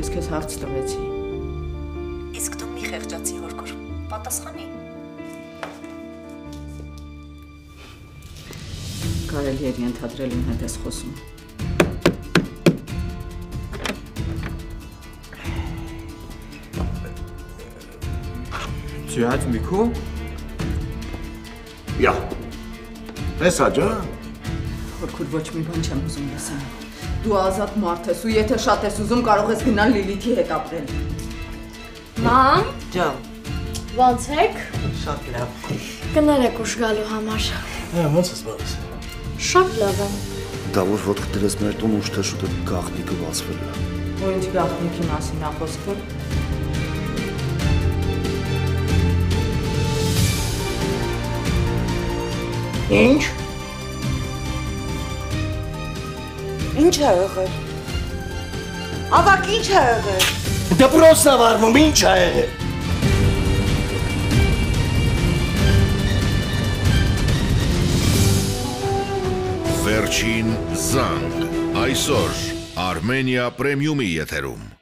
ես քեզ հարց տվեցի։ Իսկ դու մի խեղճացի հորքոր, պատասխանի։ Կարելի էր ենթադրել իմ հետ ես խոսում։ Ձյաց Միքո։ Ja. Եսա ջան։ Հորքուր ոչ մի բան չեմ ուզում լսել։ Դու ազատ մարդ ես ու եթե շատ ես ուզում կարող ես գնալ Լիլիթի հետ ապրել։ Մամ, Ջան, ո՞նց եք։ շատ լավ։ Կներեք ուշ գալու համար։ Ոնց ես բանս։ Շատ լավ եմ։ Դա որ ոտք դրես մեր տուն ուշ թե շուտ գաղտնիքը բացվել է։ Որ ինչ գաղտնիքի մասին ա խոսքը։ Ինչ։ Ինչ է եղել։ Ավակ ինչ է եղել։ Դպրոցն է վարվում, ինչ է եղել։ Վերջին զանգ այսօր Armenia Premium-ի եթերում